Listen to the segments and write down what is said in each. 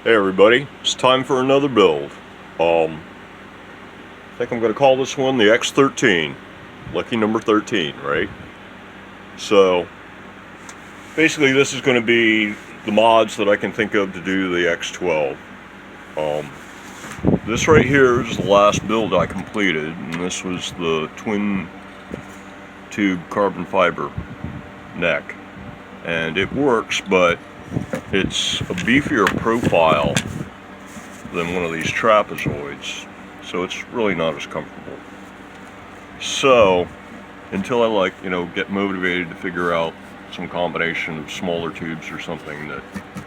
Hey everybody, it's time for another build. I think I'm going to call this one the X-13. Lucky number 13, right? So, basically this is going to be the mods that I can think of to do the X-12. This right here is the last build I completed, and this was the twin tube carbon fiber neck. And it works, but it's a beefier profile than one of these trapezoids, so it's really not as comfortable. So until I get motivated to figure out some combination of smaller tubes or something that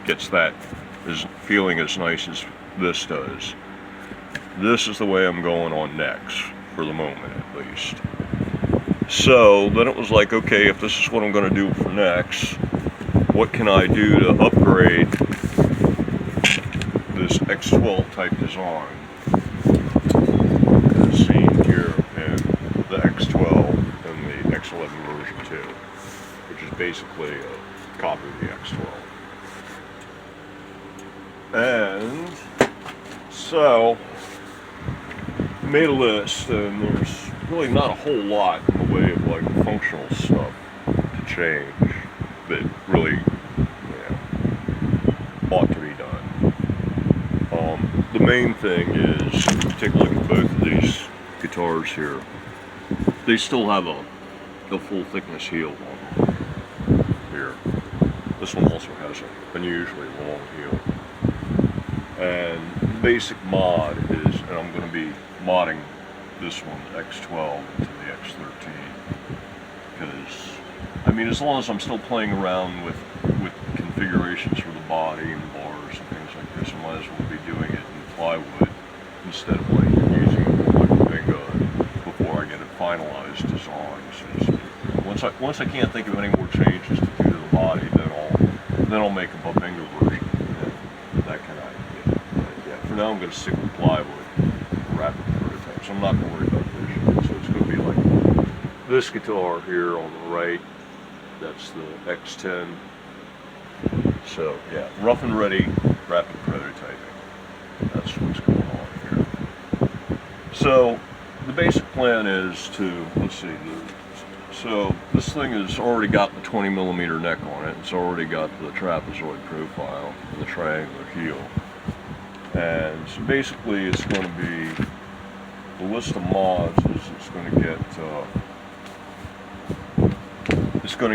gets that feeling as nice as this does, this is the way I'm going on necks for the moment, at least. So then it was like, okay, if this is what I'm going to do for necks, what can I do to upgrade this X12 type design as seen here in the X12 and the X11 version 2, which is basically a copy of the X12. And so I made a list, and there's really not a whole lot in the way of like functional stuff to change that really ought to be done. The main thing is, take a look at both of these guitars here. They still have a full thickness heel on them here. This one also has an unusually long heel. And the basic mod is, and I'm going to be modding this one, the X12, into the X13. Because, I mean, as long as I'm still playing around with configurations for the body and bars and things like this, I might as well be doing it in plywood instead of like using it like a pickguard before I get a finalized design. So once I can't think of any more changes to do to the body, then I'll make a Bubinga version and that kind of idea. But yeah, for now I'm going to stick with plywood for rapid prototypes. I'm not going to worry about vision. So it's going to be like this guitar here on the right. That's the X10. So yeah, rough and ready, rapid prototyping. That's what's going on here. So the basic plan is to, let's see, so this thing has already got the 20mm neck on it. It's already got the trapezoid profile, the triangular heel. And so basically it's going to be, the list of mods is it's going to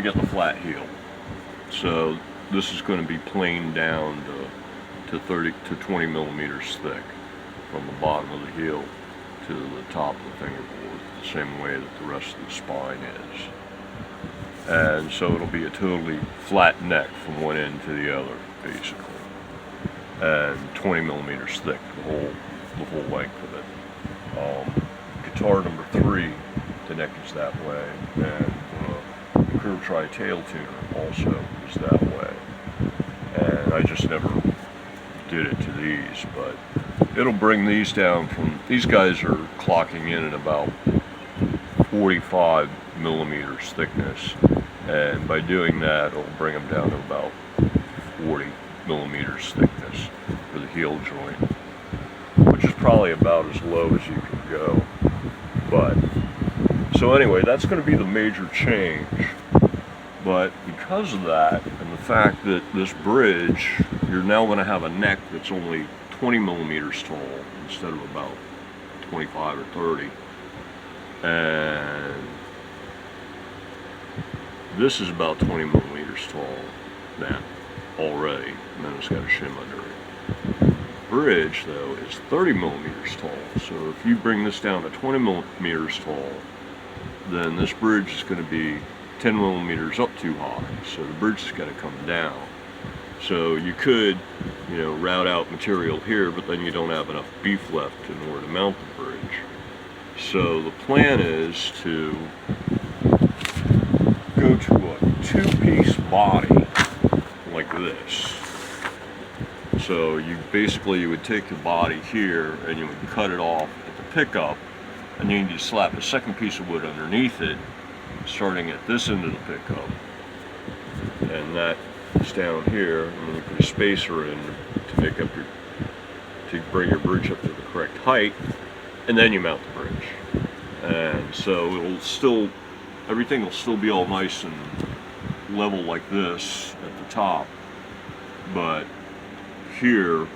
get the flat heel. So this is going to be planed down to 20 millimeters thick from the bottom of the heel to the top of the fingerboard, the same way that the rest of the spine is. And so it'll be a totally flat neck from one end to the other, basically, and 20 millimeters thick, the whole length of it. Guitar number 3, the neck is that way, and the curved tri-tail tuner also is that way. And I just never did it to these, but it'll bring these down from, these guys are clocking in at about 45 millimeters thickness, and by doing that it'll bring them down to about 40 millimeters thickness for the heel joint, which is probably about as low as you can go. But so anyway, that's going to be the major change. But because of that, and the fact that this bridge, you're now going to have a neck that's only 20 millimeters tall instead of about 25 or 30. And this is about 20 millimeters tall now, already, and then it's got a shim under it. Bridge, though, is 30 millimeters tall. So if you bring this down to 20 millimeters tall, then this bridge is going to be 10 millimeters up too high, so the bridge has got to come down. So you could, route out material here, but then you don't have enough beef left in order to mount the bridge. So the plan is to go to a 2-piece body like this. So you would take the body here and you would cut it off at the pickup, and you need to slap a second piece of wood underneath it, starting at this end of the pickup, and that is down here, and then you put a spacer in to make up to bring your bridge up to the correct height, and then you mount the bridge. And so everything will still be all nice and level like this at the top, but here,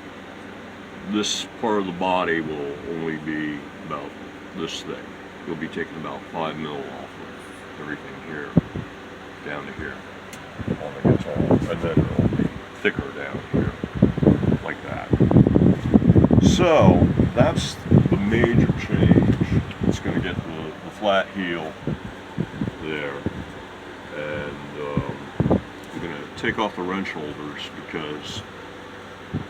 this part of the body will only be about this thick. You'll be taking about 5 mil off of everything here, down to here, on the guitar, and then it'll be thicker down here, like that. So, that's the major change. It's going to get the flat heel there, and I'm going to take off the wrench holders because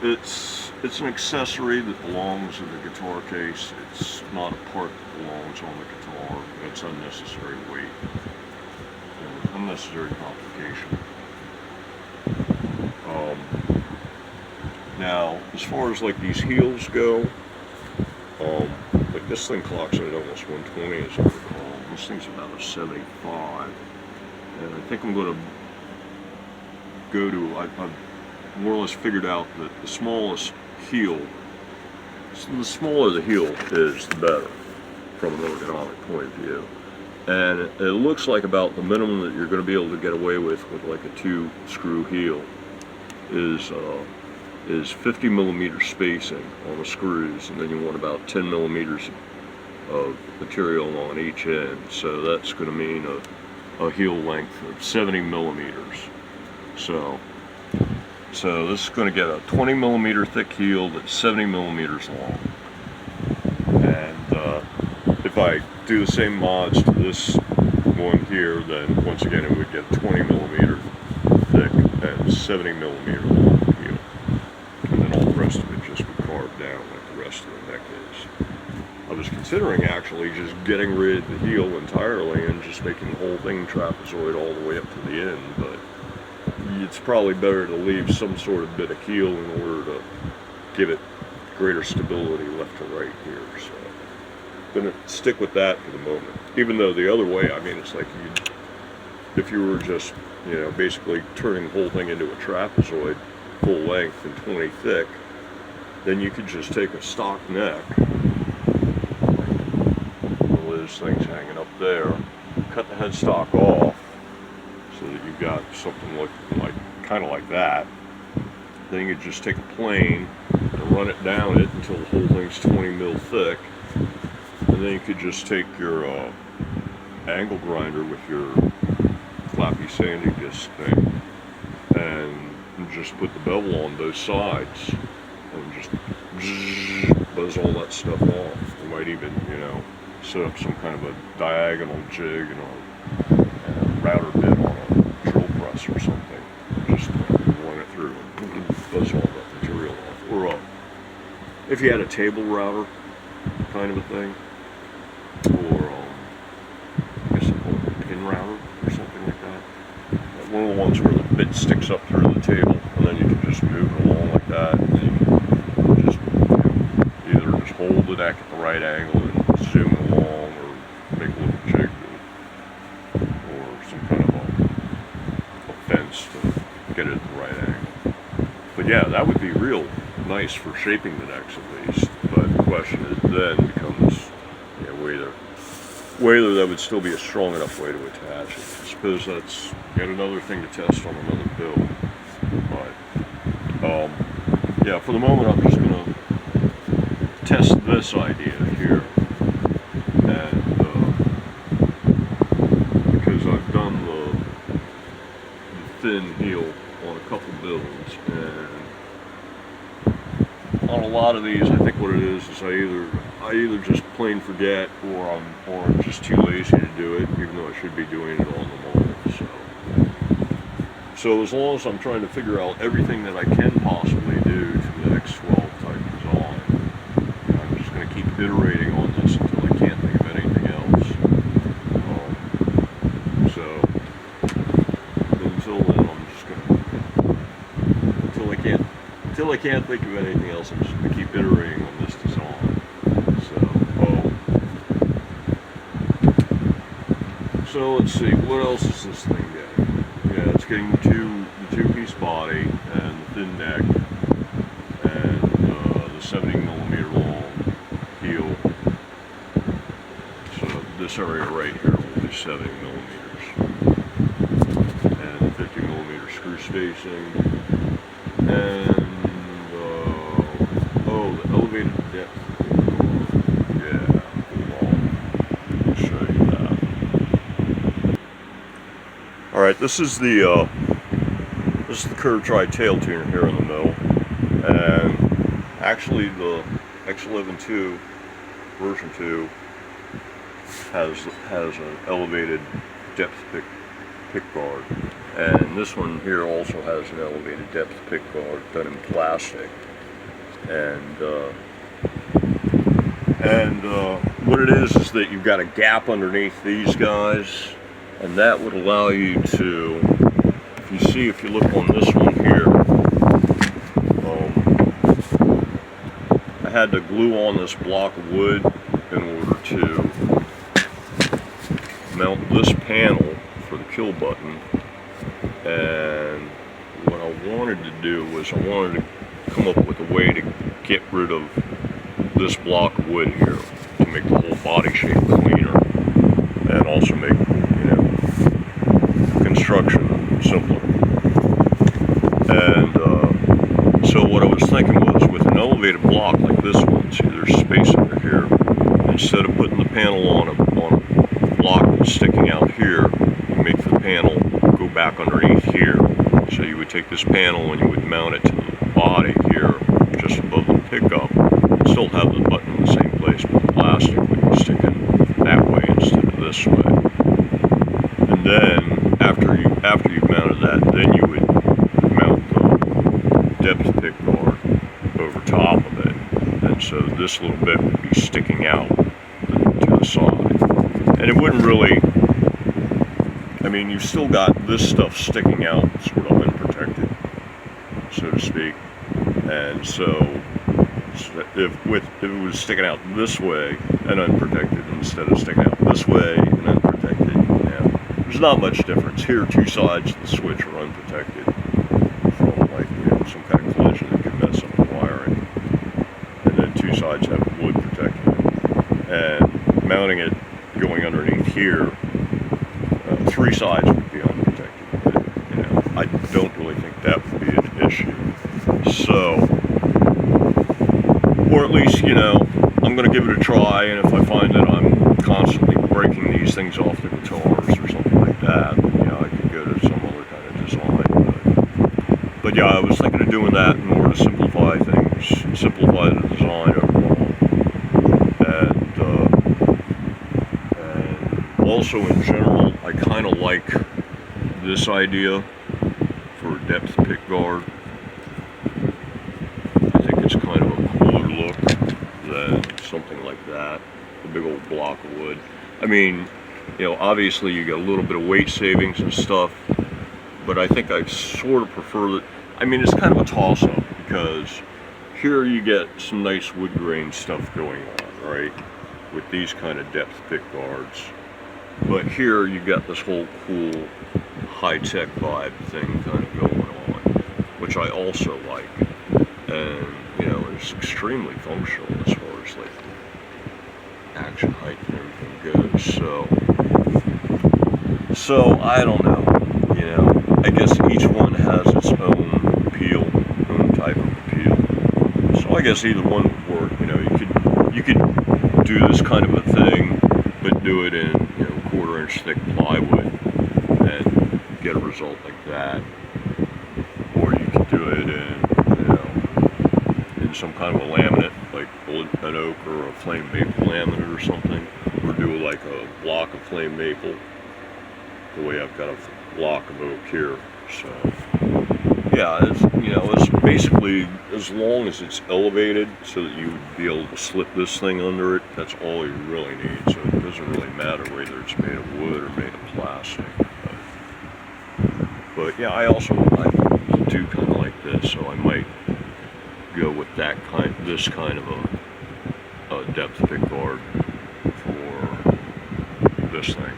it's an accessory that belongs in the guitar case. It's not a part that belongs on the guitar. It's unnecessary weight, unnecessary complication. Now, as far as like these heels go, like this thing clocks at almost 120 as I recall. This thing's about a 75, and I think I'm going to go to, I've more or less figured out that the smallest heel, the smaller the heel is, the better from an ergonomic point of view. And it looks like about the minimum that you're going to be able to get away with like a 2-screw heel is 50 millimeter spacing on the screws, and then you want about 10 millimeters of material on each end. So that's going to mean a heel length of 70 millimeters. So this is going to get a 20 millimeter thick heel that's 70 millimeters long. And if I do the same mods to this one here, then once again it would get 20 millimeter thick and 70 millimeter long heel. And then all the rest of it just would carve down like the rest of the neck is. I was considering actually just getting rid of the heel entirely and just making the whole thing trapezoid all the way up to the end, but it's probably better to leave some sort of bit of heel in order to give it greater stability left to right here. So I'm going to stick with that for the moment. Even though the other way, I mean, it's like if you were just, basically turning the whole thing into a trapezoid, full length and 20 thick, then you could just take a stock neck, one of those things hanging up there, cut the headstock off, so that you've got something like kind of like that. Then you could just take a plane and run it down it until the whole thing's 20 mil thick, and then you could just take your angle grinder with your flappy sanding disc thing and just put the bevel on both sides and just buzz all that stuff off. You might even set up some kind of a diagonal jig and a router bit on a drill press or something. Just run it through and buzz all that material off. Or if you had a table router kind of a thing, or I guess they call it a pin router or something like that. One of the ones where the bit sticks up through the table, and then you can just move it along like that, and then you can just either just hold the neck at the right angle and zoom it along, or make a little jig, or some kind of a fence to get it at the right angle. But yeah, that would be real nice for shaping the necks at least. But the question is then becomes whether that would still be a strong enough way to attach it. I suppose that's yet another thing to test on another build. But yeah, for the moment I'm just going to test this idea here, and because I've done the thin heel on a couple builds, and on a lot of these I think what it is I either just plain forget, or I'm just too lazy to do it, even though I should be doing it on them all. So as long as I'm trying to figure out everything that I can possibly do to the X-12 type design, I'm just going to keep iterating on this until I can't think of anything else. So until then, I'm just going to, until I can't think of anything else, I'm just going to keep iterating on this design. So let's see, what else is this thing getting? Yeah, it's getting to the two-piece body and the thin neck and the 70mm long heel. So this area right here will be 70mm and 50mm screw spacing and oh, the elevated depth. Yeah, hold on. I'll show you that. All right, this is the curved tri-tail tuner here in the middle, and actually the X-11 version 2 has an elevated depth pick guard, and this one here also has an elevated depth pick guard done in plastic, and what it is that you've got a gap underneath these guys, and that would allow you to, if you look on this one here, I had to glue on this block of wood in order to mount this panel for the kill button, and what I wanted to do was I wanted to come up with a way to get rid of this block of wood here to make the whole body shape cleaner and also make, construction simpler. And so what I was thinking was, with an elevated block like this one, see there's space under here, instead of putting the panel on a block that's sticking out here, you make the panel go back underneath here. So you would take this panel and you would mount it to the body here, just above the pickup, still have the button in the same place, but the plastic would be sticking that way instead of this way. And then after you've mounted that, then you would mount the depth pick guard over top of it, and so this little bit would be sticking out to the side, and it wouldn't really, you've still got this stuff sticking out sort of unprotected, so to speak, and so if it was sticking out this way and unprotected instead of sticking out this way and unprotected, there's not much difference. Here, two sides of the switch are unprotected from some kind of collision that could mess up the wiring, and then two sides have wood protecting it. And mounting it going underneath here, three sides would be unprotected. But, I don't really think that would be an issue. So, or at least, I'm going to give it a try, and if I find that I'm constantly breaking these things off the guitars or something like that, I could go to some other kind of design. But yeah, I was thinking of doing that in order to simplify things, simplify the design overall. And also in general, I kind of like this idea for a depth pick guard. I think it's kind of a cooler look than something like that, a big old block of wood. Obviously you get a little bit of weight savings and stuff, but I think I sort of prefer that. It's kind of a toss-up, because here you get some nice wood grain stuff going on, right, with these kind of depth pick guards. But here you got this whole cool high-tech vibe thing kind of going on, which I also like, and it's extremely functional as far as action height and everything goes. So I don't know, I guess each one has its own appeal, own type of appeal. So I guess either one would work. You could do this kind of a thing, but do it in 1/4 inch thick plywood and get a result like that. Or you could do it in some kind of a laminate, like an oak or a flame maple laminate or something, or do like a block of flame maple, the way I've got a block of oak here. So yeah, it's basically, as long as it's elevated so that you would be able to slip this thing under it, that's all you really need. So it doesn't really matter whether it's made of wood or made of plastic. But yeah, I do kind of like this, so I might go with this kind of a depth pick guard for this thing,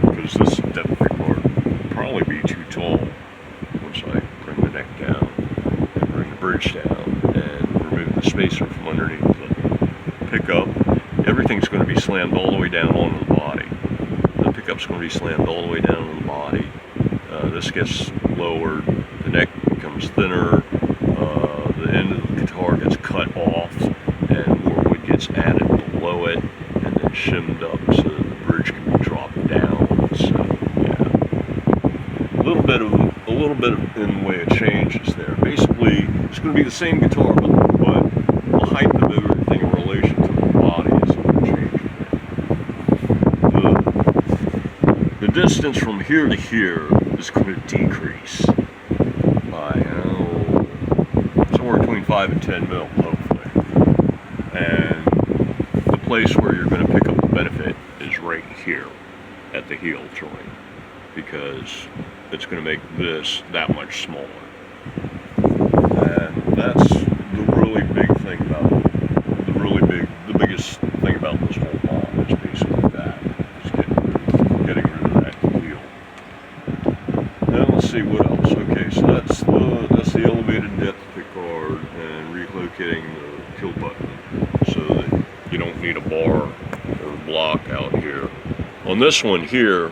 because this depth pick guard would probably be too tall bridge down and remove the spacer from underneath the pickup, everything's going to be slammed all the way down onto the body. The pickup's going to be slammed all the way down on the body. This gets lowered, the neck becomes thinner, the end of the guitar gets cut off, and more wood gets added below it, and then shimmed up so that the bridge can be dropped down. So yeah, a little bit of in the way of changes there. Basically, it's going to be the same guitar, but the height of everything in relation to the body is going to change. The distance from here to here is going to decrease by somewhere between 5 and 10 mil, hopefully. And the place where you're going to pick up the benefit is right here at the heel joint, because it's going to make this that much smaller. And that's the really big thing about the biggest thing about this whole mod is basically that. Is getting rid of that heel. Then let's see what else. Okay, so that's the elevated depth pickguard and relocating the kill button so that you don't need a bar or a block out here. On this one here,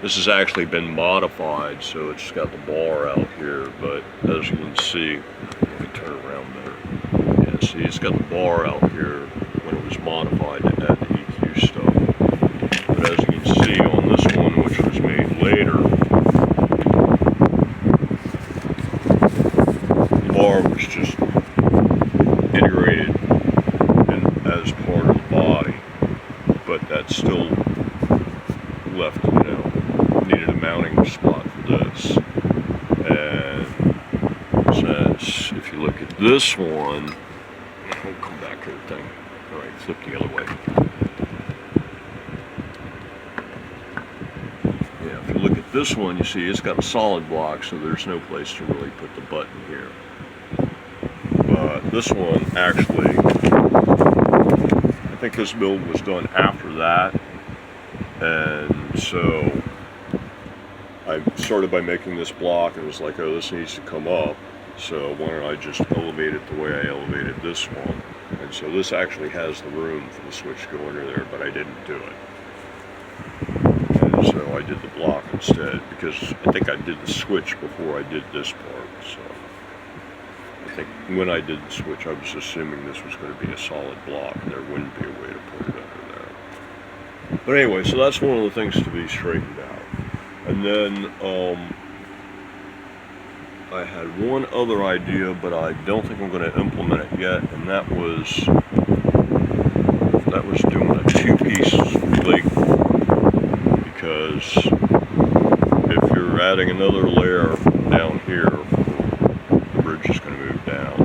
this has actually been modified, so it's got the bar out here, but as you can see, let me turn around there. Yeah, see, it's got the bar out here when it was modified to add the EQ stuff. But as you can see on this one, which was made later, the bar was just integrated as part of the body, but that's still left, needed a mounting spot for this. And since, if you look at this one, we'll come back to the thing. Alright, flip the other way. Yeah, if you look at this one, you see it's got a solid block, so there's no place to really put the button here. But this one, actually, I think this build was done after that. And so I started by making this block, and it was like, oh, this needs to come up, so why don't I just elevate it the way I elevated this one. And so this actually has the room for the switch to go under there, but I didn't do it. And so I did the block instead, because I think I did the switch before I did this part. So I think when I did the switch, I was assuming this was going to be a solid block, and there wouldn't be a way to put it under there. But anyway, so that's one of the things to be straightened out. And then I had one other idea, but I don't think I'm going to implement it yet, and that was doing a two-piece leg, because if you're adding another layer down here, the bridge is going to move down.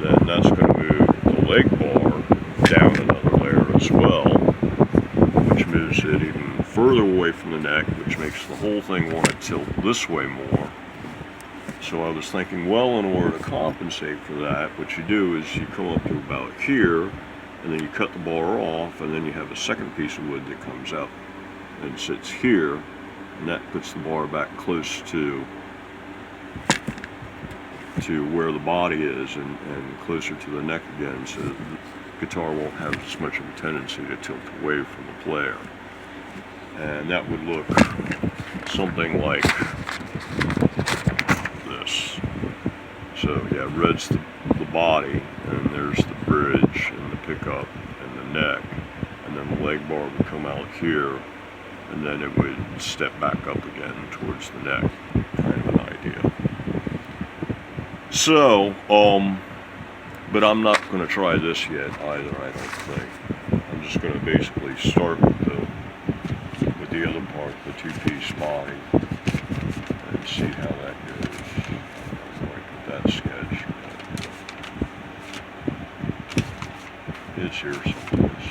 Then that's going to move the leg bar down another layer as well, which moves it even further away from the neck, which makes the whole thing want to tilt this way more. So I was thinking, well, in order to compensate for that, what you do is you come up to about here, and then you cut the bar off, and then you have a second piece of wood that comes out and sits here, and that puts the bar back close to where the body is, and closer to the neck again, so the guitar won't have as much of a tendency to tilt away from the player. And that would look something like this. So yeah, red's the body, and there's the bridge and the pickup and the neck, and then the leg bar would come out here, and then it would step back up again towards the neck. Kind of an idea. So, but I'm not going to try this yet either, I don't think. I'm just going to basically start with the other part, the two-piece body, and see how that goes. Before I put that sketch. It's here someplace.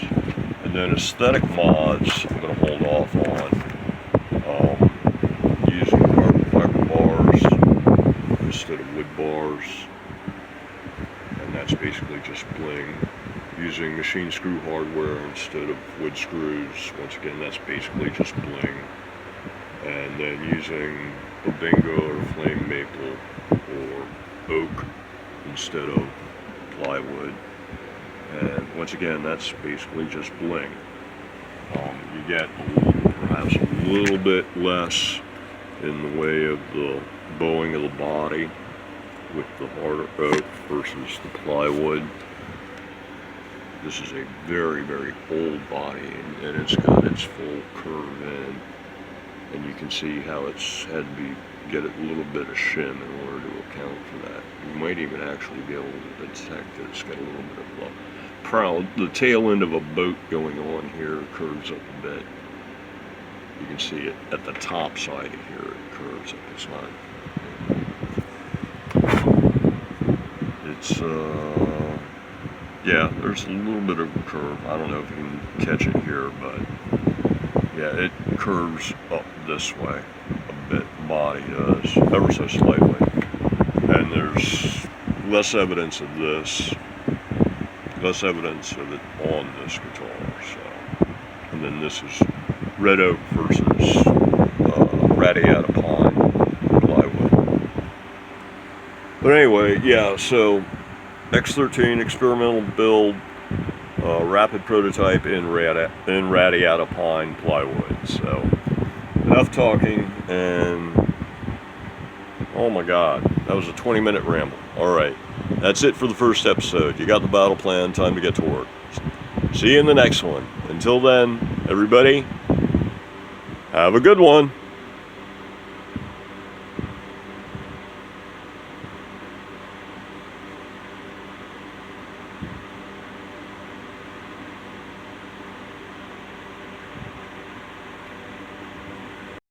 And then aesthetic mods, I'm going to hold off on using carbon fiber bars instead of wood bars, and that's basically just bling. Using machine screw hardware instead of wood screws. Once again, that's basically just bling. And then using a bingo or flame maple or oak instead of plywood. And once again, that's basically just bling. You get perhaps a little bit less in the way of the bowing of the body with the harder oak versus the plywood. This is a very, very old body, and it's got its full curve in, and you can see how it's had to get a little bit of shim in order to account for that. You might even actually be able to detect that it's got a little bit of a prow. The tail end of a boat going on here curves up a bit. You can see it at the top side of here, it curves up. It's not. It's yeah, there's a little bit of a curve. I don't know if you can catch it here, but yeah, it curves up this way a bit. The body does, ever so slightly. And there's less evidence of this, less evidence of it on this guitar. So, and then this is red oak versus radiata pine plywood. But anyway, yeah, so X-13 experimental build, rapid prototype in radiata pine plywood. So enough talking, and oh my god, that was a 20-minute ramble. Alright, that's it for the first episode. You got the battle plan, time to get to work. See you in the next one. Until then, everybody, have a good one.